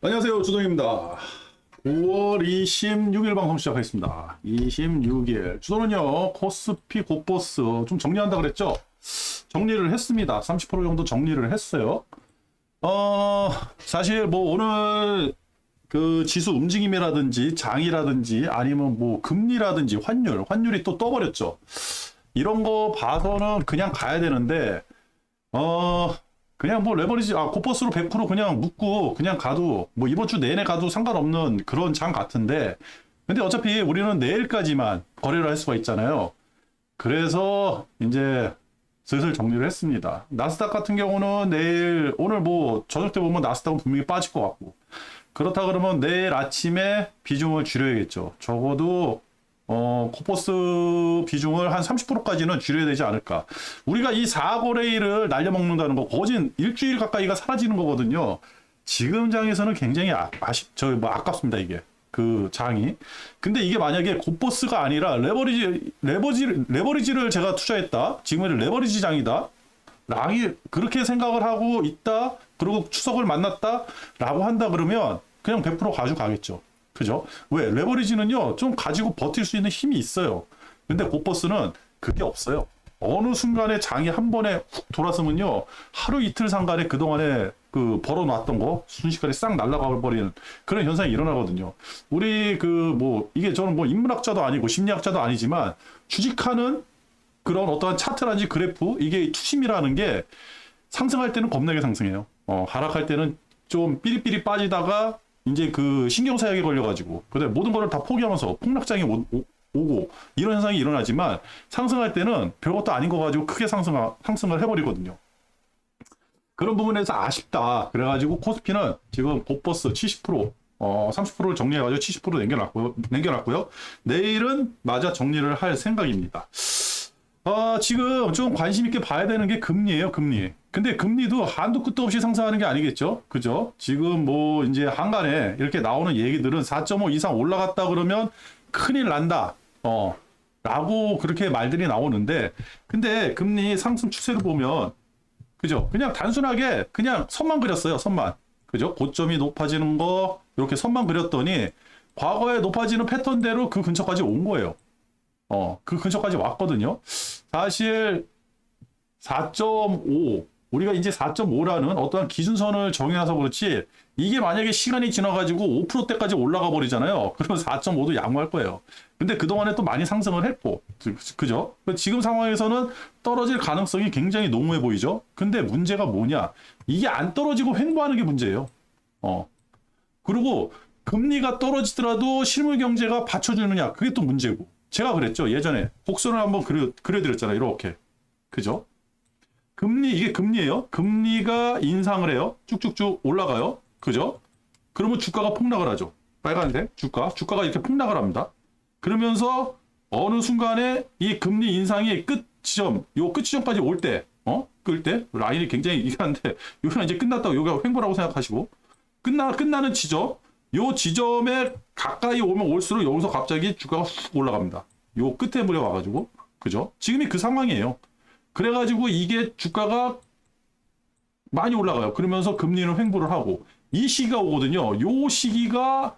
안녕하세요, 주동입니다. 5월 26일 방송 시작하겠습니다. 26일. 주도는요, 코스피 고버스 좀 정리한다 그랬죠? 정리를 했습니다. 30% 정도 정리를 했어요. 사실 뭐 오늘 그 지수 움직임이라든지 장이라든지 아니면 뭐 금리라든지 환율이 또 떠버렸죠. 이런 거 봐서는 그냥 가야 되는데, 그냥 뭐 레버리지, 고퍼스로 100% 그냥 묶고 그냥 가도, 뭐 이번 주 내내 가도 상관없는 그런 장 같은데, 근데 어차피 우리는 내일까지만 거래를 할 수가 있잖아요. 그래서 이제 슬슬 정리를 했습니다. 나스닥 같은 경우는 오늘 뭐 저녁 때 보면 나스닥은 분명히 빠질 것 같고, 그렇다 그러면 내일 아침에 비중을 줄여야겠죠. 적어도 코퍼스 비중을 한 30%까지는 줄여야 되지 않을까. 우리가 이 4거래일을 날려먹는다는 거, 거진 일주일 가까이가 사라지는 거거든요. 지금 장에서는 굉장히 아깝습니다, 이게. 그 장이. 근데 이게 만약에 코퍼스가 아니라 레버리지를 제가 투자했다. 지금은 레버리지 장이다. 랑이 그렇게 생각을 하고 있다. 그리고 추석을 만났다. 라고 한다 그러면 그냥 100% 가져가겠죠. 그죠? 왜? 레버리지는요, 좀 가지고 버틸 수 있는 힘이 있어요. 근데 고버스는 그게 없어요. 어느 순간에 장이 한 번에 훅 돌아서면요, 하루 이틀 상간에 그동안에 그 벌어놨던 거 순식간에 싹 날아가 버리는 그런 현상이 일어나거든요. 우리 이게 저는 뭐 인문학자도 아니고 심리학자도 아니지만 추직하는 그런 어떠한 차트라든지 그래프, 이게 투심이라는 게 상승할 때는 겁나게 상승해요. 하락할 때는 좀 삐리삐리 빠지다가 이제 그 신경사약에 걸려가지고, 그다음에 모든 거를 다 포기하면서 폭락장이 오고, 이런 현상이 일어나지만, 상승할 때는 별것도 아닌 거 가지고 크게 상승을 해버리거든요. 그런 부분에서 아쉽다. 그래가지고 코스피는 지금 고버스 70%, 30%를 정리해가지고 70% 남겨놨고요. 내일은 마저 정리를 할 생각입니다. 지금 좀 관심 있게 봐야 되는 게 금리예요, 금리. 근데 금리도 한도 끝도 없이 상승하는 게 아니겠죠? 그죠? 지금 뭐 이제 한간에 이렇게 나오는 얘기들은 4.5 이상 올라갔다 그러면 큰일 난다. 라고 그렇게 말들이 나오는데, 근데 금리 상승 추세를 보면, 그죠? 그냥 단순하게 그냥 선만 그렸어요, 선만. 그죠? 고점이 높아지는 거, 이렇게 선만 그렸더니, 과거에 높아지는 패턴대로 그 근처까지 온 거예요. 그 근처까지 왔거든요. 사실 4.5, 우리가 이제 4.5라는 어떠한 기준선을 정해놔서 그렇지, 이게 만약에 시간이 지나가지고 5%대까지 올라가 버리잖아요. 그러면 4.5도 양호할 거예요. 근데 그동안에 또 많이 상승을 했고, 그죠? 지금 상황에서는 떨어질 가능성이 굉장히 농후해 보이죠? 근데 문제가 뭐냐? 이게 안 떨어지고 횡보하는 게 문제예요. 그리고 금리가 떨어지더라도 실물 경제가 받쳐주느냐? 그게 또 문제고. 제가 그랬죠. 예전에 곡선을 한번 그려드렸잖아요. 이렇게. 그죠? 이게 금리예요. 금리가 인상을 해요. 쭉쭉쭉 올라가요. 그죠? 그러면 주가가 폭락을 하죠. 빨간색 주가가 이렇게 폭락을 합니다. 그러면서 어느 순간에 이 금리 인상이 끝 지점까지 올 때, 끌 때, 라인이 굉장히 이상한데, 여기가 이제 끝났다고, 여기가 횡보라고 생각하시고, 끝나는 지점, 요 지점에 가까이 오면 올수록 여기서 갑자기 주가가 훅 올라갑니다. 요 끝에 물려와가지고, 그죠? 지금이 그 상황이에요. 그래가지고 이게 주가가 많이 올라가요. 그러면서 금리는 횡보를 하고, 이 시기가 오거든요. 요 시기가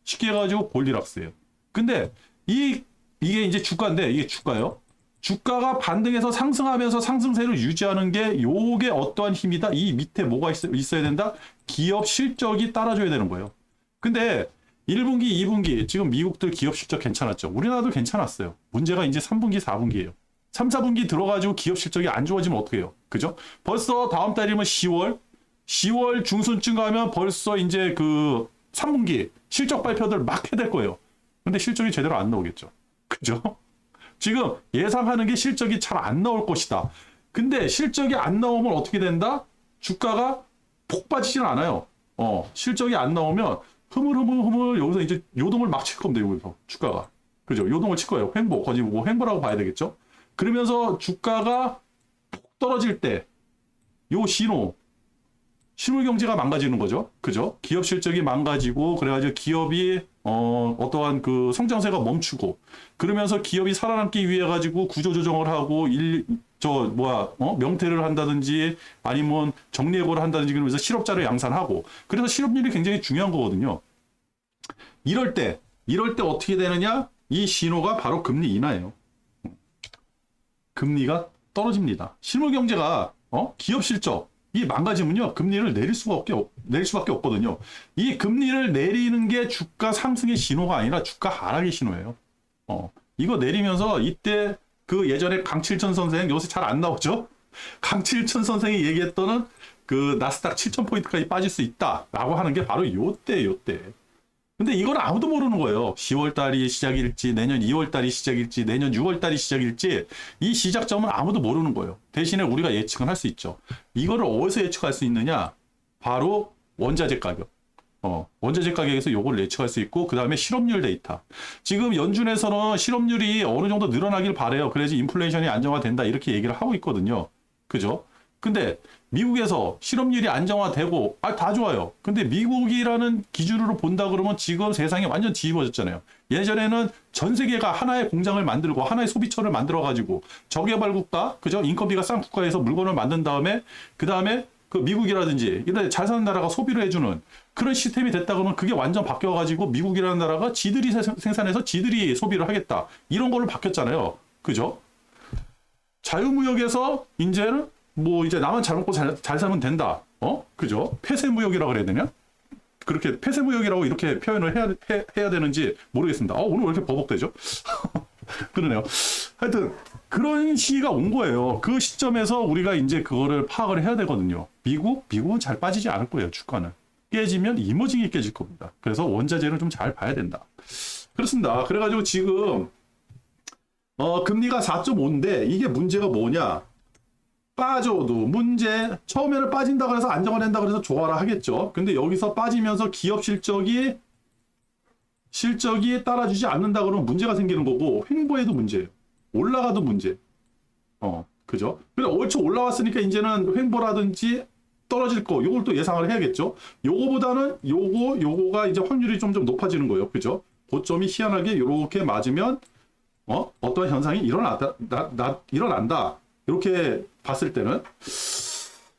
쉽게 해가지고 골디락스예요. 근데 이게 이제 주가인데, 이게 주가요. 주가가 반등해서 상승하면서 상승세를 유지하는 게 요게 어떠한 힘이다? 이 밑에 뭐가 있어야 된다? 기업 실적이 따라줘야 되는 거예요. 근데 1분기, 2분기 지금 미국들 기업 실적 괜찮았죠. 우리나라도 괜찮았어요. 문제가 이제 3분기, 4분기예요. 3, 4분기 들어가지고 기업 실적이 안 좋아지면 어떻게 해요? 그죠? 벌써 다음 달이면 10월 중순쯤 가면 벌써 이제 그 3분기 실적 발표들 막 해야 될 거예요. 근데 실적이 제대로 안 나오겠죠. 그죠? 지금 예상하는 게 실적이 잘 안 나올 것이다. 근데 실적이 안 나오면 어떻게 된다? 주가가 폭 빠지지는 않아요. 실적이 안 나오면 흐물흐물 여기서 이제 요동을 막 칠 겁니다. 여기서 주가가. 그죠? 요동을 칠 거예요. 거지 뭐 횡보라고 봐야 되겠죠? 그러면서 주가가 폭 떨어질 때 요 실물 경제가 망가지는 거죠. 그죠? 기업 실적이 망가지고 그래가지고 기업이 어떠한 그 성장세가 멈추고 그러면서 기업이 살아남기 위해 가지고 구조조정을 하고 명퇴를 한다든지 아니면 정리해고를 한다든지 그러면서 실업자를 양산하고 그래서 실업률이 굉장히 중요한 거거든요. 이럴 때 어떻게 되느냐? 이 신호가 바로 금리 인하예요. 금리가 떨어집니다. 실물 경제가 기업 실적 이 망가지면요 금리를 내릴 수밖에 없거든요. 이 금리를 내리는 게 주가 상승의 신호가 아니라 주가 하락의 신호예요. 이거 내리면서 이때 그 예전에 강칠천 선생 요새 잘 안 나오죠? 강칠천 선생이 얘기했던 그 나스닥 7,000포인트까지 빠질 수 있다라고 하는 게 바로 요때. 근데 이건 아무도 모르는 거예요. 10월 달이 시작일지, 내년 2월 달이 시작일지, 내년 6월 달이 시작일지, 이 시작점은 아무도 모르는 거예요. 대신에 우리가 예측은 할 수 있죠. 이거를 어디서 예측할 수 있느냐? 바로 원자재 가격. 원자재 가격에서 요걸 예측할 수 있고, 그 다음에 실업률 데이터. 지금 연준에서는 실업률이 어느 정도 늘어나길 바래요. 그래야지 인플레이션이 안정화된다. 이렇게 얘기를 하고 있거든요. 그죠? 근데 미국에서 실업률이 안정화되고 다 좋아요. 근데 미국이라는 기준으로 본다 그러면 지금 세상이 완전 뒤집어졌잖아요. 예전에는 전 세계가 하나의 공장을 만들고 하나의 소비처를 만들어 가지고 저개발 국가, 그죠? 인건비가 싼 국가에서 물건을 만든 다음에 그다음에 그 미국이라든지 이런 잘 사는 나라가 소비를 해주는 그런 시스템이 됐다 그러면 그게 완전 바뀌어 가지고 미국이라는 나라가 지들이 생산해서 지들이 소비를 하겠다. 이런 걸로 바뀌었잖아요. 그죠? 자유무역에서 이제는 이제 나만 잘 먹고 잘 살면 된다. 그죠? 폐쇄무역이라고 그래야 되냐? 그렇게 폐쇄무역이라고 이렇게 표현을 해야 되는지 모르겠습니다. 오늘 왜 이렇게 버벅대죠? 그러네요. 하여튼 그런 시기가 온 거예요. 그 시점에서 우리가 이제 그거를 파악을 해야 되거든요. 미국은 잘 빠지지 않을 거예요. 주가는. 깨지면 이머징이 깨질 겁니다. 그래서 원자재는 좀 잘 봐야 된다. 그렇습니다. 그래가지고 지금 금리가 4.5인데 이게 문제가 뭐냐? 빠져도 문제, 처음에는 빠진다고 해서 안정화된다고 해서 좋아라 하겠죠. 근데 여기서 빠지면서 기업 실적이 따라주지 않는다 그러면 문제가 생기는 거고, 횡보해도 문제예요. 올라가도 문제. 그죠? 근데 얼추 올라왔으니까 이제는 횡보라든지 떨어질 거, 요걸 또 예상을 해야겠죠. 요거보다는 요거가 이제 확률이 좀 높아지는 거예요. 그죠? 고점이 희한하게 요렇게 맞으면, 어떤 현상이 일어난다. 이렇게 봤을 때는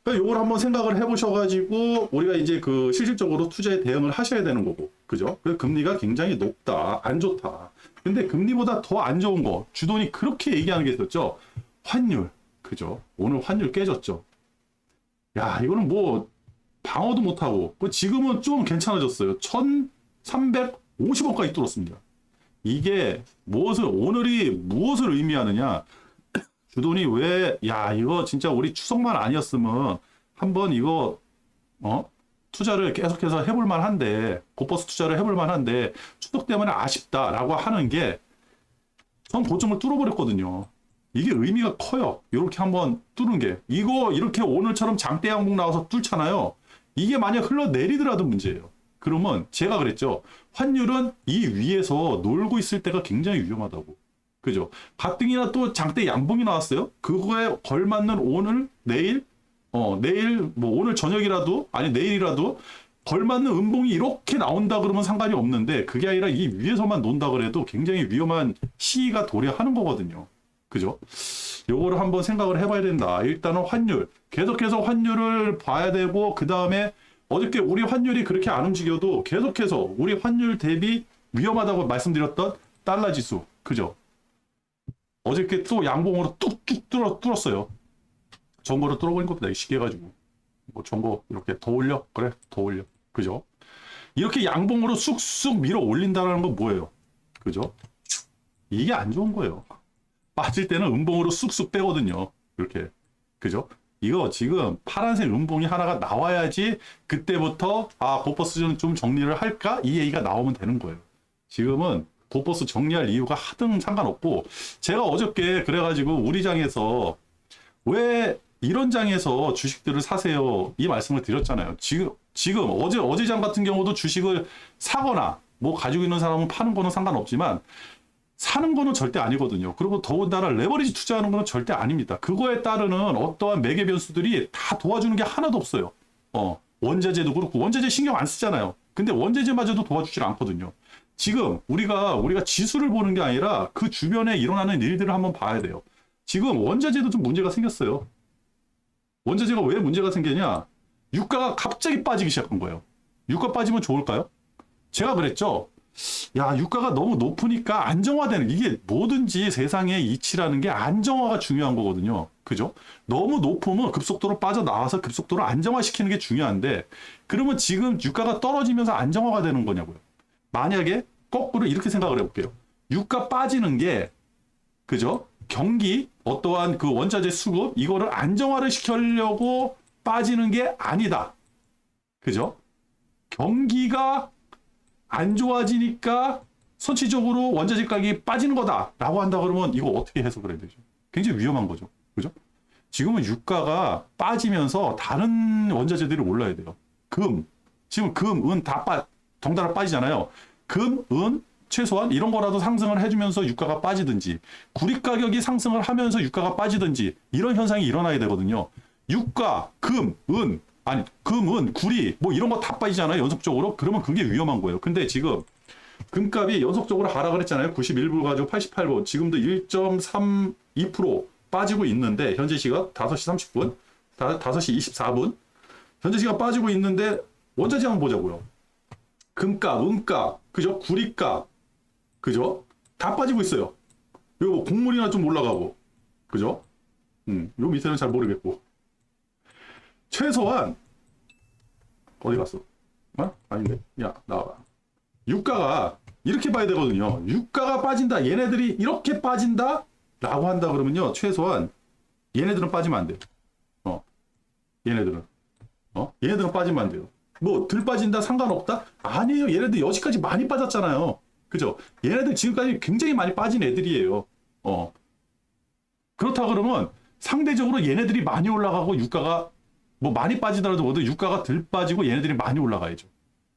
그러니까 요걸 한번 생각을 해보셔가지고 우리가 이제 그 실질적으로 투자에 대응을 하셔야 되는 거고, 그죠? 그 금리가 굉장히 높다, 안 좋다. 근데 금리보다 더 안 좋은 거, 주돈이 그렇게 얘기하는 게 있었죠. 환율, 그죠? 오늘 환율 깨졌죠. 야, 이거는 방어도 못하고, 지금은 좀 괜찮아졌어요. 1,350원까지 뚫었습니다. 이게 오늘이 무엇을 의미하느냐? 주돈이 이거 진짜 우리 추석만 아니었으면 한번 이거, 투자를 계속해서 해볼 만한데, 고버스 투자를 해볼 만한데, 추석 때문에 아쉽다라고 하는 게, 전 고점을 뚫어버렸거든요. 이게 의미가 커요. 이렇게 한번 뚫은 게. 이거 이렇게 오늘처럼 장대 양봉 나와서 뚫잖아요. 이게 만약 흘러내리더라도 문제예요. 그러면 제가 그랬죠. 환율은 이 위에서 놀고 있을 때가 굉장히 위험하다고. 그죠? 가뜩이나 또 장대 양봉이 나왔어요. 그거에 걸맞는 오늘, 내일, 오늘 저녁이라도, 아니 내일이라도 걸맞는 음봉이 이렇게 나온다 그러면 상관이 없는데, 그게 아니라 이 위에서만 논다 그래도 굉장히 위험한 시기가 도래하는 거거든요. 그죠? 요거를 한번 생각을 해봐야 된다. 일단은 환율. 계속해서 환율을 봐야 되고, 그 다음에 어저께 우리 환율이 그렇게 안 움직여도 계속해서 우리 환율 대비 위험하다고 말씀드렸던 달러 지수. 그죠? 어저께 또 양봉으로 뚝뚝 뚫었어요. 전고를 뚫어버린 겁니다. 시기해가지고. 전고 이렇게 더 올려? 그래, 더 올려. 그죠? 이렇게 양봉으로 쑥쑥 밀어 올린다는 건 뭐예요? 그죠? 이게 안 좋은 거예요. 빠질 때는 음봉으로 쑥쑥 빼거든요. 이렇게. 그죠? 이거 지금 파란색 음봉이 하나가 나와야지 그때부터 고버스는 좀 정리를 할까? 이 얘기가 나오면 되는 거예요. 지금은 고버스 정리할 이유가 하등 상관없고, 제가 어저께 그래가지고 우리 장에서 왜 이런 장에서 주식들을 사세요 이 말씀을 드렸잖아요. 지금 어제 장 같은 경우도 주식을 사거나 가지고 있는 사람은 파는 거는 상관없지만 사는 거는 절대 아니거든요. 그리고 더군다나 레버리지 투자하는 거는 절대 아닙니다. 그거에 따르는 어떠한 매개 변수들이 다 도와주는 게 하나도 없어요. 원자재도 그렇고, 원자재 신경 안 쓰잖아요. 근데 원자재마저도 도와주질 않거든요. 지금 우리가 지수를 보는 게 아니라 그 주변에 일어나는 일들을 한번 봐야 돼요. 지금 원자재도 좀 문제가 생겼어요. 원자재가 왜 문제가 생기냐? 유가가 갑자기 빠지기 시작한 거예요. 유가 빠지면 좋을까요? 제가 그랬죠. 야, 유가가 너무 높으니까 안정화되는, 이게 뭐든지 세상의 이치라는 게 안정화가 중요한 거거든요. 그죠? 너무 높으면 급속도로 빠져나와서 급속도로 안정화시키는 게 중요한데, 그러면 지금 유가가 떨어지면서 안정화가 되는 거냐고요. 만약에 거꾸로 이렇게 생각을 해볼게요. 유가 빠지는 게, 그죠? 경기, 어떠한 그 원자재 수급, 이거를 안정화를 시키려고 빠지는 게 아니다. 그죠? 경기가 안 좋아지니까 선취적으로 원자재 가격이 빠지는 거다라고 한다 그러면 이거 어떻게 해석을 해야 되죠? 굉장히 위험한 거죠. 그죠? 지금은 유가가 빠지면서 다른 원자재들이 올라야 돼요. 지금 은 다 덩달아 빠지잖아요. 은 최소한 이런 거라도 상승을 해주면서 유가가 빠지든지, 구리 가격이 상승을 하면서 유가가 빠지든지, 이런 현상이 일어나야 되거든요. 유가, 은, 구리, 뭐 이런 거 다 빠지잖아요, 연속적으로. 그러면 그게 위험한 거예요. 근데 지금 금값이 연속적으로 하락을 했잖아요. 91불 가지고 88불. 지금도 1.32% 빠지고 있는데, 현재 시각 5시 30분, 5시 24분. 현재 시각 빠지고 있는데, 원자재 한번 보자고요. 금값, 은값, 그죠? 구리값, 그죠? 다 빠지고 있어요. 요 곡물이나 좀 올라가고, 그죠? 요 밑에는 잘 모르겠고. 최소한 어디 갔어? 아닌데. 야, 나와봐. 유가가 이렇게 봐야 되거든요. 유가가 빠진다. 얘네들이 이렇게 빠진다. 라고 한다 그러면요. 최소한 얘네들은 빠지면 안 돼요. 얘네들은. 얘네들은 빠지면 안 돼요. 뭐 덜 빠진다 상관없다? 아니에요. 얘네들 여지까지 많이 빠졌잖아요. 그죠? 얘네들 지금까지 굉장히 많이 빠진 애들이에요. 그렇다 그러면 상대적으로 얘네들이 많이 올라가고 유가가 뭐 많이 빠지더라도 모두 유가가 덜 빠지고 얘네들이 많이 올라가야죠.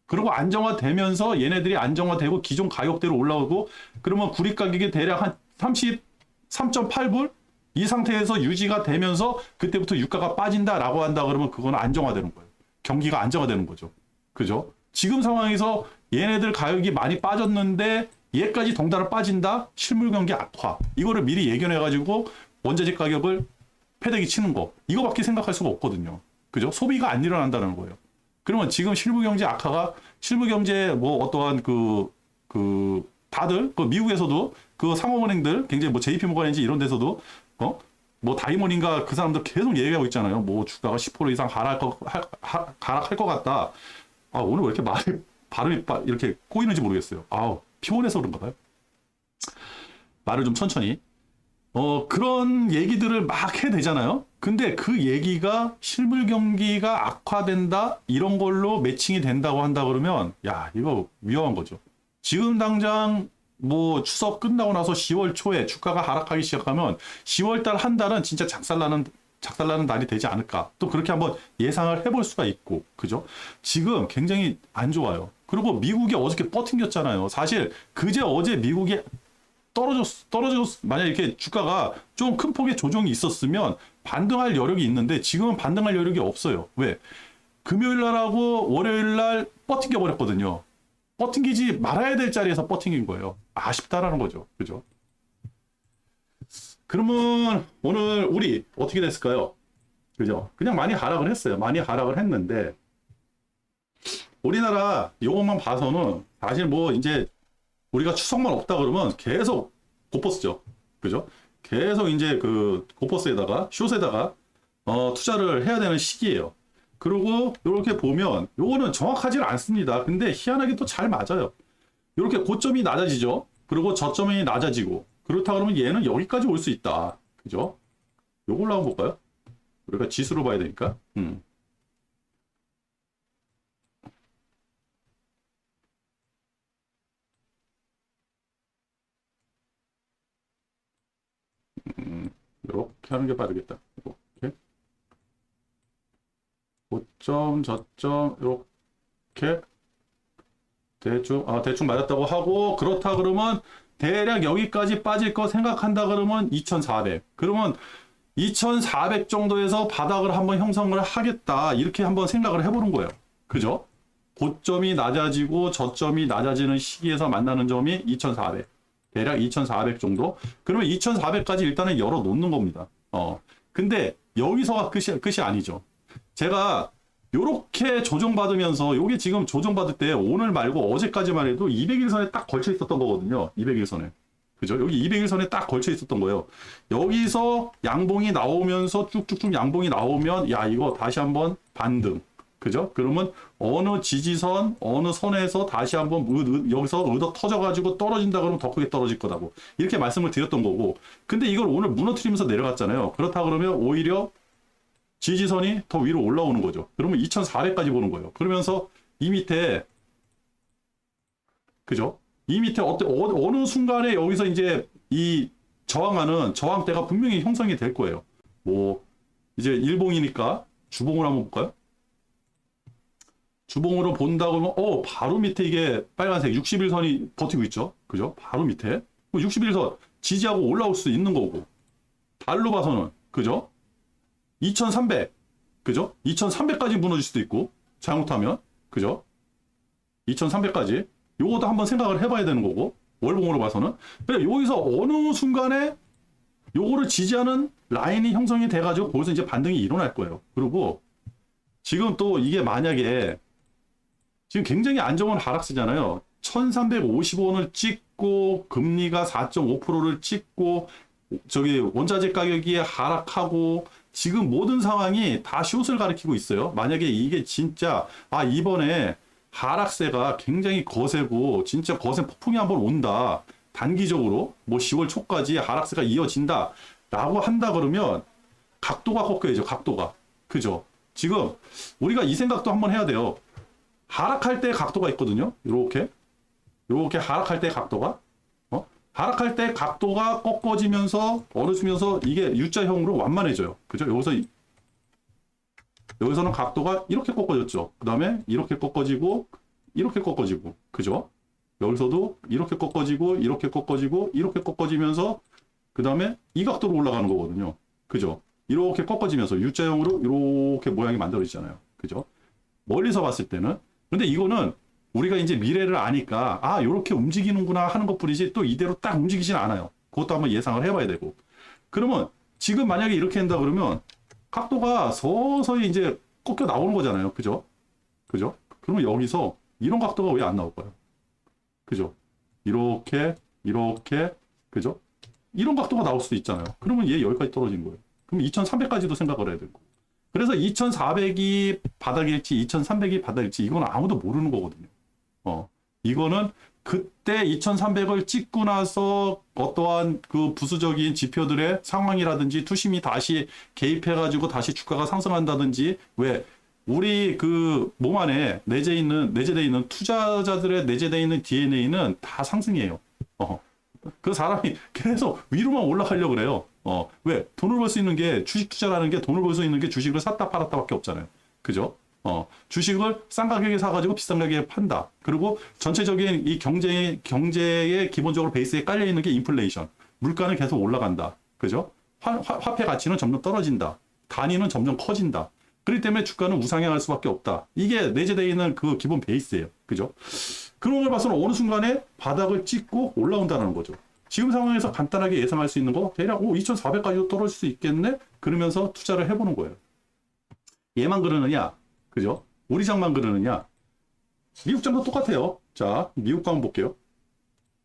그리고 안정화되면서 얘네들이 안정화되고 기존 가격대로 올라오고, 그러면 구리 가격이 대략 한 33.8불 이 상태에서 유지가 되면서 그때부터 유가가 빠진다라고 한다 그러면 그건 안정화되는 거예요. 경기가 안정화되는 거죠. 그죠? 지금 상황에서 얘네들 가격이 많이 빠졌는데 얘까지 덩달아 빠진다? 실물 경기 악화. 이거를 미리 예견해가지고 원자재 가격을 패대기 치는 거. 이거밖에 생각할 수가 없거든요. 그죠? 소비가 안 일어난다는 거예요. 그러면 지금 실물 경제 악화가, 실물 경제 뭐 어떠한 다들, 미국에서도 그 상업은행들, 굉장히 뭐 JP모건인지 이런 데서도, 뭐 다이몬인가 그 사람들 계속 얘기하고 있잖아요. 뭐 주가가 10% 이상 하락할 것 같다. 오늘 왜 이렇게 발음이 이렇게 꼬이는지 모르겠어요. 피곤해서 그런가 봐요. 말을 좀 천천히. 그런 얘기들을 막 해대잖아요. 근데 그 얘기가 실물 경기가 악화된다, 이런 걸로 매칭이 된다고 한다 그러면, 야, 이거 위험한 거죠. 지금 당장 뭐 추석 끝나고 나서 10월 초에 주가가 하락하기 시작하면 10월 달 한 달은 진짜 작살나는 날이 되지 않을까. 또 그렇게 한번 예상을 해볼 수가 있고, 그죠? 지금 굉장히 안 좋아요. 그리고 미국이 어저께 버팅겼잖아요. 사실 어제 미국이 떨어졌, 만약 이렇게 주가가 좀 큰 폭의 조정이 있었으면 반등할 여력이 있는데 지금은 반등할 여력이 없어요. 왜? 금요일 날하고 월요일 날 버팅겨 버렸거든요. 버팅기지 말아야 될 자리에서 버팅긴 거예요. 아쉽다라는 거죠. 그죠? 그러면 오늘 우리 어떻게 됐을까요? 그죠? 그냥 많이 하락을 했어요. 많이 하락을 했는데 우리나라 요것만 봐서는 사실 뭐 이제 우리가 추석만 없다 그러면 계속 고퍼스죠. 그죠? 계속 이제 그 고퍼스에다가 숏에다가 투자를 해야 되는 시기예요. 그리고 이렇게 보면 요거는 정확하지 않습니다. 근데 희한하게 또 잘 맞아요. 이렇게 고점이 낮아지죠. 그리고 저점이 낮아지고, 그렇다 그러면 얘는 여기까지 올 수 있다. 그죠? 요걸로 한번 볼까요? 우리가 지수로 봐야 되니까. 이렇게 하는 게 빠르겠다. 이렇게 고점, 저점 이렇게 대충 맞았다고 하고, 그렇다 그러면 대략 여기까지 빠질 거 생각한다 그러면 2400. 그러면 2400 정도에서 바닥을 한번 형성을 하겠다. 이렇게 한번 생각을 해보는 거예요. 그죠? 고점이 낮아지고 저점이 낮아지는 시기에서 만나는 점이 2400. 대략 2400 정도. 그러면 2400까지 일단은 열어 놓는 겁니다. 근데 여기서가 끝이 아니죠. 제가 요렇게 조정받으면서 요게 지금 조정받을 때 오늘 말고 어제까지만 해도 200일선에 딱 걸쳐 있었던 거거든요. 200일선에. 그죠? 여기 200일선에 딱 걸쳐 있었던 거예요. 여기서 양봉이 나오면서 쭉쭉쭉 양봉이 나오면 야 이거 다시 한번 반등. 그죠? 그러면 어느 지지선, 어느 선에서 다시 한번 여기서 의도 터져가지고 떨어진다 그러면 더 크게 떨어질 거다고. 이렇게 말씀을 드렸던 거고. 근데 이걸 오늘 무너뜨리면서 내려갔잖아요. 그렇다 그러면 오히려 지지선이 더 위로 올라오는 거죠. 그러면 2400까지 보는 거예요. 그러면서 이 밑에, 그죠? 이 밑에 어느 순간에 여기서 이제 이 저항하는 저항대가 분명히 형성이 될 거예요. 뭐, 이제 일봉이니까 주봉을 한번 볼까요? 주봉으로 본다 그러면 바로 밑에 이게 빨간색 61선이 버티고 있죠. 그죠? 바로 밑에 61선 지지하고 올라올 수 있는 거고 달로 봐서는 그죠? 2300 그죠? 2300까지 무너질 수도 있고 잘못하면 그죠? 2300까지 요것도 한번 생각을 해봐야 되는 거고 월봉으로 봐서는 그래 여기서 어느 순간에 요거를 지지하는 라인이 형성이 돼가지고 거기서 이제 반등이 일어날 거예요. 그리고 지금 또 이게 만약에 지금 굉장히 안정한 하락세잖아요. 1350원을 찍고 금리가 4.5%를 찍고 저기 원자재 가격이 하락하고 지금 모든 상황이 다 숏을 가리키고 있어요. 만약에 이게 진짜 이번에 하락세가 굉장히 거세고 진짜 거센 폭풍이 한번 온다. 단기적으로 뭐 10월 초까지 하락세가 이어진다 라고 한다 그러면 각도가 꺾여야죠. 각도가. 그죠? 지금 우리가 이 생각도 한번 해야 돼요. 하락할 때 각도가 있거든요. 이렇게 하락할 때 각도가 하락할 때 각도가 꺾어지면서 어느지면서 이게 U자형으로 완만해져요. 그죠? 여기서는 각도가 이렇게 꺾어졌죠. 그 다음에 이렇게 꺾어지고 이렇게 꺾어지고 그죠? 여기서도 이렇게 꺾어지고 이렇게 꺾어지고 이렇게 꺾어지면서 그 다음에 이 각도로 올라가는 거거든요. 그죠? 이렇게 꺾어지면서 U자형으로 이렇게 모양이 만들어지잖아요. 그죠? 멀리서 봤을 때는 근데 이거는 우리가 이제 미래를 아니까 요렇게 움직이는구나 하는 것뿐이지 또 이대로 딱 움직이진 않아요. 그것도 한번 예상을 해봐야 되고. 그러면 지금 만약에 이렇게 한다 그러면 각도가 서서히 이제 꺾여 나오는 거잖아요. 그죠? 그죠? 그러면 여기서 이런 각도가 왜 안 나올까요? 그죠? 이렇게 그죠? 이런 각도가 나올 수도 있잖아요. 그러면 얘 여기까지 떨어진 거예요. 그럼 2300까지도 생각을 해야 되고. 그래서 2400이 바닥일지 2300이 바닥일지 이건 아무도 모르는 거거든요. 이거는 그때 2300을 찍고 나서 어떠한 그 부수적인 지표들의 상황이라든지 투심이 다시 개입해가지고 다시 주가가 상승한다든지 왜 우리 그 몸 안에 내재되어 있는 투자자들의 내재되어 있는 DNA는 다 상승이에요. 그 사람이 계속 위로만 올라가려고 그래요. 왜? 돈을 벌 수 있는 게 주식 투자라는 게 돈을 벌 수 있는 게 주식을 샀다 팔았다 밖에 없잖아요. 그죠? 주식을 싼 가격에 사가지고 비싼 가격에 판다. 그리고 전체적인 이 경제의 기본적으로 베이스에 깔려있는 게 인플레이션. 물가는 계속 올라간다. 그죠? 화폐 가치는 점점 떨어진다. 단위는 점점 커진다. 그렇기 때문에 주가는 우상향할 수밖에 없다. 이게 내재되어 있는 그 기본 베이스예요. 그죠? 그런 걸 봐서는 어느 순간에 바닥을 찍고 올라온다는 거죠. 지금 상황에서 간단하게 예상할 수 있는 거 대략 2400까지도 떨어질 수 있겠네? 그러면서 투자를 해보는 거예요. 얘만 그러느냐? 그죠? 우리 장만 그러느냐? 미국 장도 똑같아요. 자, 미국 장 한번 볼게요.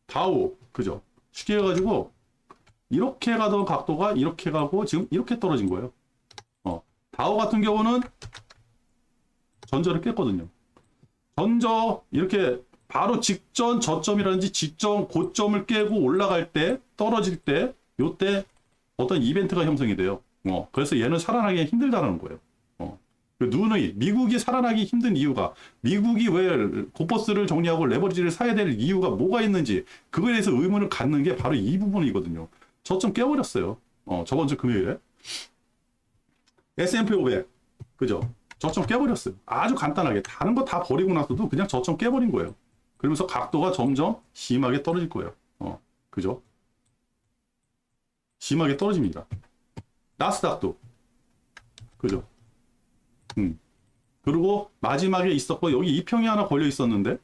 다우, 그죠? 쉽게 해가지고 이렇게 가던 각도가 이렇게 가고 지금 이렇게 떨어진 거예요. 다우 같은 경우는 전저를 깼거든요. 전저 이렇게 바로 직전 저점이라든지 직전 고점을 깨고 올라갈 때 떨어질 때 요때 어떤 이벤트가 형성이 돼요. 그래서 얘는 살아나기 힘들다는 거예요. 미국이 살아나기 힘든 이유가 미국이 왜 고퍼스를 정리하고 레버리지를 사야 될 이유가 뭐가 있는지 그거에 대해서 의문을 갖는 게 바로 이 부분이거든요. 저점 깨버렸어요. 저번 주 금요일에 S&P 500 그죠? 저점 깨버렸어요. 아주 간단하게 다른 거 다 버리고 나서도 그냥 저점 깨버린 거예요. 그러면서 각도가 점점 심하게 떨어질 거예요. 그죠? 심하게 떨어집니다. 나스닥도 그죠? 그리고 마지막에 있었고 여기 이평이 하나 걸려 있었는데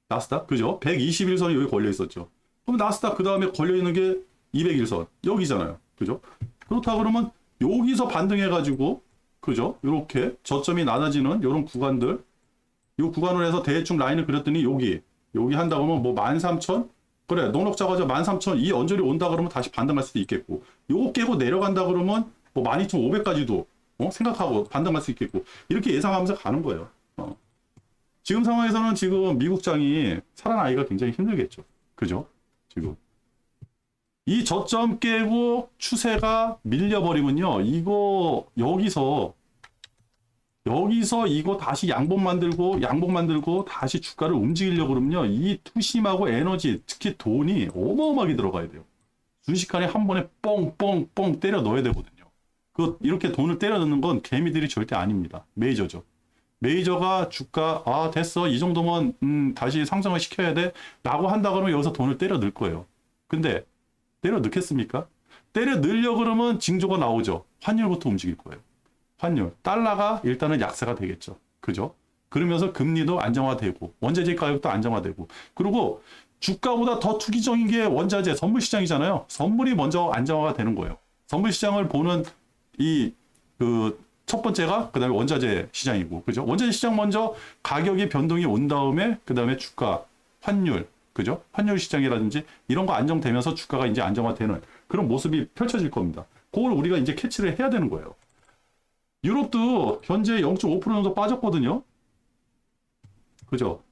나스닥 그죠? 121선이 여기 걸려 있었죠. 그럼 나스닥 그 다음에 걸려 있는 게 201선 여기잖아요. 그죠? 그렇다 그러면 여기서 반등해가지고 그죠? 이렇게 저점이 낮아지는 이런 구간들 이 구간을 해서 대충 라인을 그렸더니 여기 한다 그러면 뭐 13,000 그래 녹록자가 13,000 이 언저리 온다 그러면 다시 반등할 수도 있겠고 요거 깨고 내려간다 그러면 뭐 12,500까지도 생각하고 반등할 수 있겠고 이렇게 예상하면서 가는 거예요. 지금 상황에서는 지금 미국장이 살아나기가 굉장히 힘들겠죠. 그죠? 지금 이 저점 깨고 추세가 밀려버리면요. 이거 여기서 이거 다시 양봉 만들고 다시 주가를 움직이려고 그러면요. 이 투심하고 에너지 특히 돈이 어마어마하게 들어가야 돼요. 순식간에 한 번에 뻥뻥뻥 때려 넣어야 되거든요. 이렇게 돈을 때려 넣는 건 개미들이 절대 아닙니다. 메이저죠. 메이저가 주가 됐어 이 정도면 다시 상승을 시켜야 돼 라고 한다 그러면 여기서 돈을 때려 넣을 거예요. 근데 때려 넣겠습니까? 때려 넣으려고 그러면 징조가 나오죠. 환율부터 움직일 거예요. 환율 달러가 일단은 약세가 되겠죠. 그죠? 그러면서 금리도 안정화되고 원자재 가격도 안정화되고 그리고 주가보다 더 투기적인 게 원자재 선물 시장이잖아요. 선물이 먼저 안정화가 되는 거예요. 선물 시장을 보는 첫 번째가 그다음에 원자재 시장이고 그죠? 원자재 시장 먼저 가격이 변동이 온 다음에 그다음에 주가, 환율, 그죠? 환율 시장이라든지 이런 거 안정되면서 주가가 이제 안정화되는 그런 모습이 펼쳐질 겁니다. 그걸 우리가 이제 캐치를 해야 되는 거예요. 유럽도 현재 0.5% 정도 빠졌거든요. 그죠?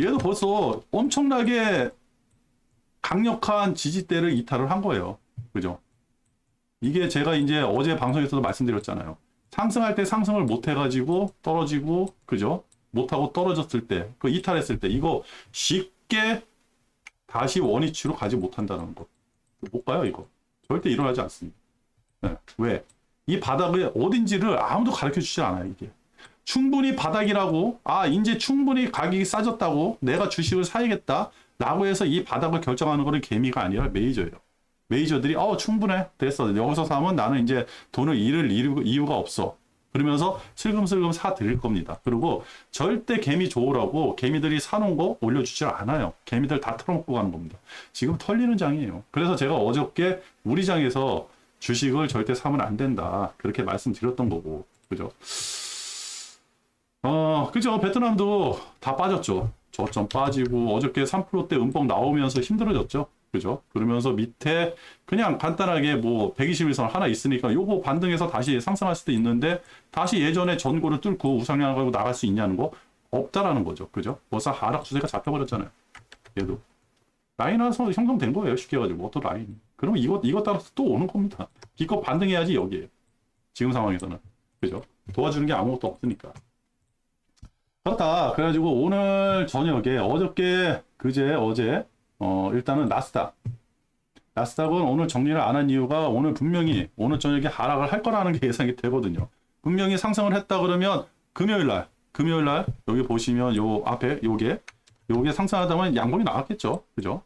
얘도 벌써 엄청나게 강력한 지지대를 이탈을 한 거예요. 그죠? 이게 제가 이제 어제 방송에서도 말씀드렸잖아요. 상승할 때 상승을 못 해가지고 떨어지고, 그죠? 못하고 떨어졌을 때, 그 이탈했을 때, 이거 쉽게 다시 원위치로 가지 못한다는 거. 못 가요, 이거. 절대 일어나지 않습니다. 네. 왜? 이 바닥이 어딘지를 아무도 가르쳐 주지 않아요, 이게. 충분히 바닥이라고, 이제 충분히 가격이 싸졌다고, 내가 주식을 사야겠다, 라고 해서 이 바닥을 결정하는 거는 개미가 아니라 메이저예요. 메이저들이 충분해 됐어 여기서 사면 나는 이제 돈을 잃을 이유가 없어 그러면서 슬금슬금 사 드릴 겁니다. 그리고 절대 개미 좋으라고 개미들이 사놓은 거 올려주질 않아요. 개미들 다 털어먹고 가는 겁니다. 지금 털리는 장이에요. 그래서 제가 어저께 우리 장에서 주식을 절대 사면 안 된다 그렇게 말씀드렸던 거고 그죠? 그죠? 베트남도 다 빠졌죠. 저점 빠지고 어저께 3%대 음봉 나오면서 힘들어졌죠. 그죠? 그러면서 밑에 그냥 간단하게 뭐 121선 하나 있으니까 요거 반등해서 다시 상승할 수도 있는데 다시 예전에 전고를 뚫고 우상향을 하고 나갈 수 있냐는 거 없다라는 거죠. 그죠? 벌써 하락 추세가 잡혀버렸잖아요. 얘도. 라인 와서 형성된 거예요. 쉽게 가지고 어떤 라인. 그러면 이거 따라서 또 오는 겁니다. 기껏 반등해야지 여기에. 지금 상황에서는. 그죠? 도와주는 게 아무것도 없으니까. 그렇다. 그래가지고 오늘 저녁에 어저께 어제 일단은 나스닥은 오늘 정리를 안 한 이유가 오늘 분명히 오늘 저녁에 하락을 할 거라는 게 예상이 되거든요. 분명히 상승을 했다 그러면 금요일날 여기 보시면 요 앞에 요게 상승하다면 양봉이 나왔겠죠. 그죠?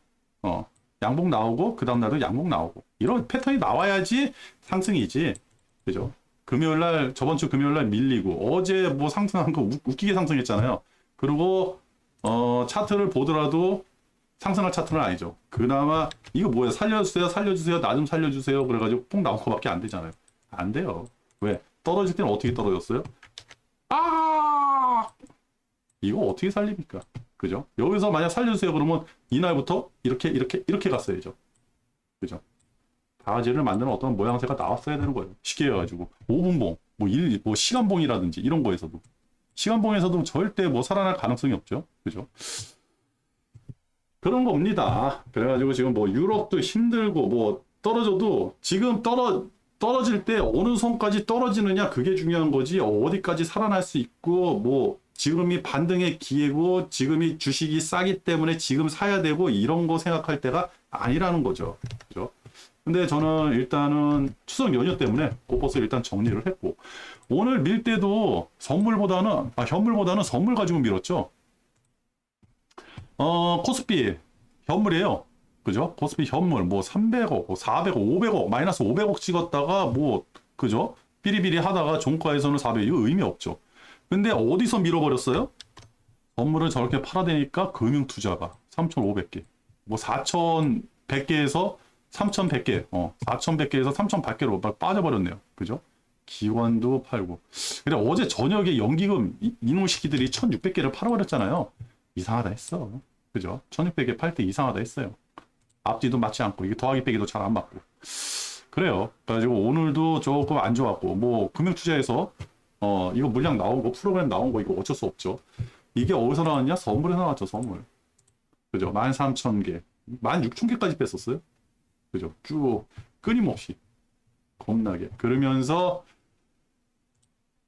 양봉 나오고 그 다음날도 양봉 나오고 이런 패턴이 나와야지 상승이지. 그죠? 금요일날 저번 주 금요일날 밀리고 어제 뭐 상승한 거 웃기게 상승했잖아요. 그리고 차트를 보더라도 상승할 차트는 아니죠. 그나마 이거 뭐야 살려주세요 나 좀 살려주세요 그래가지고 폭 나온 거밖에 안 되잖아요. 안 돼요. 왜? 떨어질 때는 어떻게 떨어졌어요? 이거 어떻게 살립니까? 그죠? 여기서 만약 살려주세요 그러면 이날부터 이렇게 갔어야죠. 그죠? 바지를 만드는 어떤 모양새가 나왔어야 되는 거예요. 쉽게 해가지고 5분봉 뭐 시간봉이라든지 이런 거에서도 시간봉에서도 절대 뭐 살아날 가능성이 없죠. 그죠? 그런 겁니다. 그래가지고 지금 뭐 유럽도 힘들고 뭐 떨어져도 지금 떨어질 때 어느 선까지 떨어지느냐 그게 중요한 거지 어디까지 살아날 수 있고 뭐 지금이 반등의 기회고 지금이 주식이 싸기 때문에 지금 사야 되고 이런 거 생각할 때가 아니라는 거죠. 그죠? 근데 저는 일단은 추석 연휴 때문에 곳곳을 일단 정리를 했고 오늘 밀 때도 현물보다는 선물 가지고 밀었죠. 코스피 현물이에요. 그죠? 코스피 현물 뭐 300억, 400억, 500억, 마이너스 500억 찍었다가 뭐 그죠? 삐리삐리 하다가 종가에서는 400억 이거 의미 없죠. 근데 어디서 밀어버렸어요? 선물을 저렇게 팔아대니까 금융투자가 3,500개. 뭐 4,100개에서 3,100개. 4,100개에서 3,100개로 빠져버렸네요. 그죠? 기관도 팔고. 근데 어제 저녁에 연기금 이놈 시키들이 1,600개를 팔아버렸잖아요. 이상하다 했어. 그죠? 1,600개 팔 때 이상하다 했어요. 앞뒤도 맞지 않고, 이게 더하기 빼기도 잘 안 맞고. 그래요. 그래가지고 오늘도 조금 안 좋았고, 뭐, 금융투자에서, 이거 물량 나온 거, 프로그램 나온 거, 이거 어쩔 수 없죠. 이게 어디서 나왔냐? 선물에서 나왔죠, 선물. 그죠? 13,000개. 16,000개까지 뺐었어요. 그죠? 쭉, 끊임없이. 겁나게. 그러면서,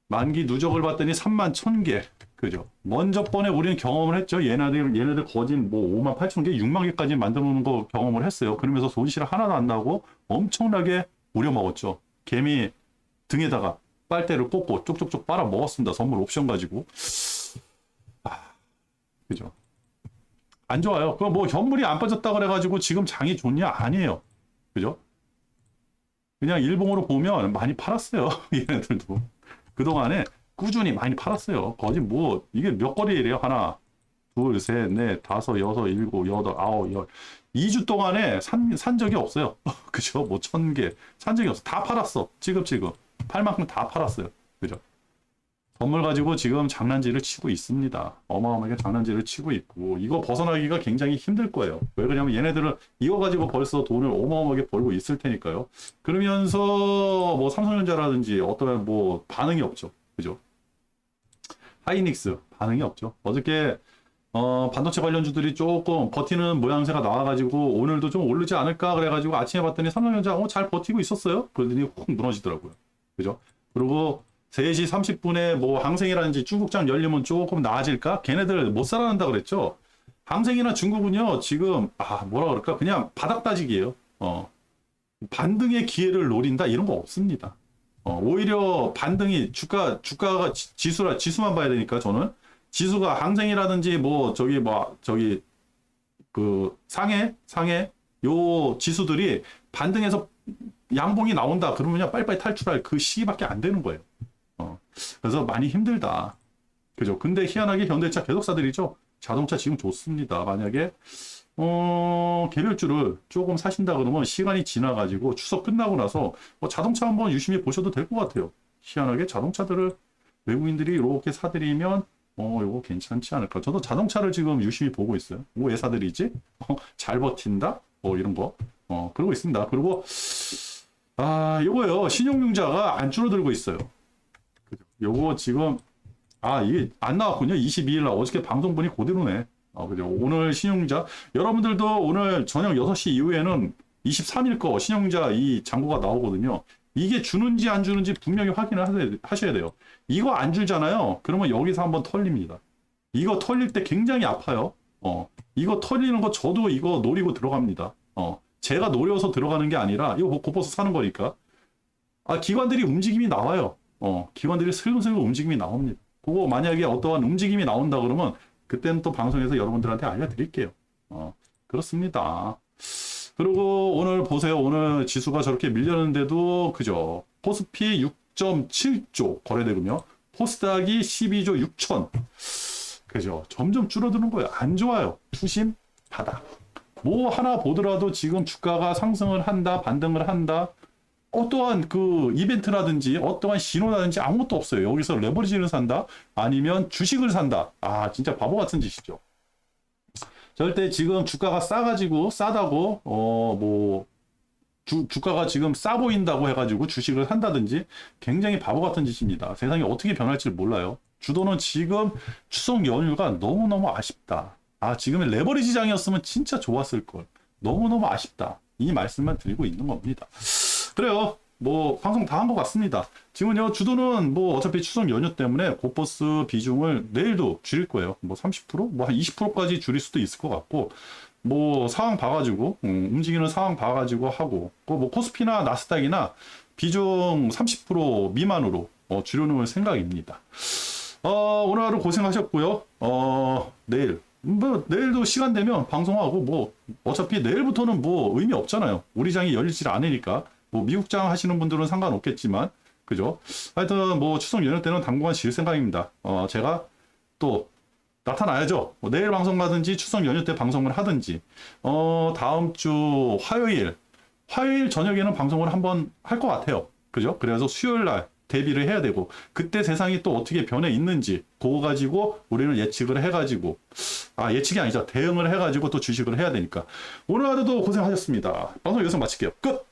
만기 누적을 봤더니 31,000개. 그죠? 먼저 번에 우리는 경험을 했죠. 얘네들 거진 뭐 58,000개, 6만 개까지 만들어 놓은 거 경험을 했어요. 그러면서 손실 하나도 안 나고 엄청나게 우려먹었죠. 개미 등에다가 빨대를 꽂고 쪽쪽쪽 빨아 먹었습니다. 선물 옵션 가지고. 그죠? 안 좋아요. 그거 뭐 현물이 안 빠졌다 그래가지고 지금 장이 좋냐? 아니에요. 그죠? 그냥 일봉으로 보면 많이 팔았어요. 얘네들도. 그동안에 꾸준히 많이 팔았어요. 거짓 뭐 이게 몇 거리래요? 하나, 둘, 셋, 넷, 다섯, 여섯, 일곱, 여덟, 아홉, 열. 2주 동안에 산 적이 없어요. 그죠? 뭐 1,000개 산 적이 없어. 다 팔았어. 지금 팔 만큼 다 팔았어요. 그죠? 선물 가지고 지금 장난질을 치고 있습니다. 어마어마하게 장난질을 치고 있고, 이거 벗어나기가 굉장히 힘들 거예요. 왜 그러냐면 얘네들은 이거 가지고 벌써 돈을 어마어마하게 벌고 있을 테니까요. 그러면서 뭐 삼성전자라든지 어떤 뭐 반응이 없죠. 그죠? 하이닉스 반응이 없죠. 어저께 반도체 관련주들이 조금 버티는 모양새가 나와가지고 오늘도 좀 오르지 않을까 그래가지고 아침에 봤더니 삼성전자 잘 버티고 있었어요. 그러더니 훅 무너지더라고요. 그죠? 그리고 3시 30분에 뭐 항생이라든지 중국장 열리면 조금 나아질까? 걔네들 못 살아난다 그랬죠. 항생이나 중국은요 지금 뭐라 그럴까? 그냥 바닥 따지기예요. 반등의 기회를 노린다 이런 거 없습니다. 오히려 반등이 주가가 지수만 봐야 되니까 저는 지수가 항생이라든지 뭐 저기 그 상해 요 지수들이 반등해서 양봉이 나온다 그러면 빨리빨리 탈출할 그 시기밖에 안 되는 거예요. 그래서 많이 힘들다. 그죠? 근데 희한하게 현대차 계속 사들이죠. 자동차 지금 좋습니다. 만약에 개별주를 조금 사신다 그러면 시간이 지나가지고 추석 끝나고 나서 자동차 한번 유심히 보셔도 될 것 같아요. 희한하게 자동차들을 외국인들이 이렇게 사들이면 요거 괜찮지 않을까. 저도 자동차를 지금 유심히 보고 있어요. 왜 사들이지? 잘 버틴다? 이런 거. 그러고 있습니다. 그리고 요거요. 신용융자가 안 줄어들고 있어요. 요거 지금 이게 안 나왔군요. 22일 날 어저께 방송 보니 그대로네. 그죠. 오늘 신용자 여러분들도 오늘 저녁 6시 이후에는 23일 거 신용자 이 잔고가 나오거든요. 이게 주는지 안 주는지 분명히 확인을 하셔야 돼요. 이거 안 줄잖아요. 그러면 여기서 한번 털립니다. 이거 털릴 때 굉장히 아파요. 이거 털리는 거 저도 이거 노리고 들어갑니다. 제가 노려서 들어가는 게 아니라 이거 고버스 사는 거니까. 기관들이 움직임이 나와요. 기관들이 슬금슬금 움직임이 나옵니다. 그거 만약에 어떠한 움직임이 나온다 그러면 그때는 또 방송에서 여러분들한테 알려드릴게요. 그렇습니다. 그리고 오늘 보세요. 오늘 지수가 저렇게 밀렸는데도 그죠. 코스피 6.7조 거래대금요. 코스닥이 12조 6천. 그죠. 점점 줄어드는 거예요. 안 좋아요. 투심 바닥. 뭐 하나 보더라도 지금 주가가 상승을 한다, 반등을 한다. 어떠한 그 이벤트라든지 어떠한 신호라든지 아무것도 없어요. 여기서 레버리지를 산다 아니면 주식을 산다. 진짜 바보 같은 짓이죠. 절대 지금 주가가 싸다고 뭐 주가가 지금 싸 보인다고 해가지고 주식을 산다든지 굉장히 바보 같은 짓입니다. 세상이 어떻게 변할지 몰라요. 주도는 지금 추석 연휴가 너무너무 아쉽다. 지금의 레버리지장이었으면 진짜 좋았을 걸. 너무너무 아쉽다. 이 말씀만 드리고 있는 겁니다. 그래요. 뭐 방송 다 한 것 같습니다. 지금은요 주도는 뭐 어차피 추석 연휴 때문에 고버스 비중을 내일도 줄일 거예요. 뭐 30%, 뭐 한 20%까지 줄일 수도 있을 것 같고, 뭐 상황 봐가지고 움직이는 상황 봐가지고 하고, 뭐 코스피나 나스닥이나 비중 30% 미만으로 줄여놓을 생각입니다. 오늘 하루 고생하셨고요. 내일도 시간 되면 방송하고, 뭐 어차피 내일부터는 뭐 의미 없잖아요. 우리 장이 열리질 않으니까. 뭐 미국장 하시는 분들은 상관없겠지만 그죠? 하여튼 뭐 추석 연휴 때는 당분간 쉴 생각입니다. 제가 또 나타나야죠. 뭐 내일 방송 가든지 추석 연휴 때 방송을 하든지, 다음 주 화요일 저녁에는 방송을 한번 할 것 같아요. 그죠? 그래서 수요일 날 대비를 해야 되고, 그때 세상이 또 어떻게 변해 있는지, 그거 가지고 우리는 예측을 해가지고, 예측이 아니죠. 대응을 해가지고 또 주식을 해야 되니까. 오늘 하루도 고생하셨습니다. 방송 여기서 마칠게요. 끝!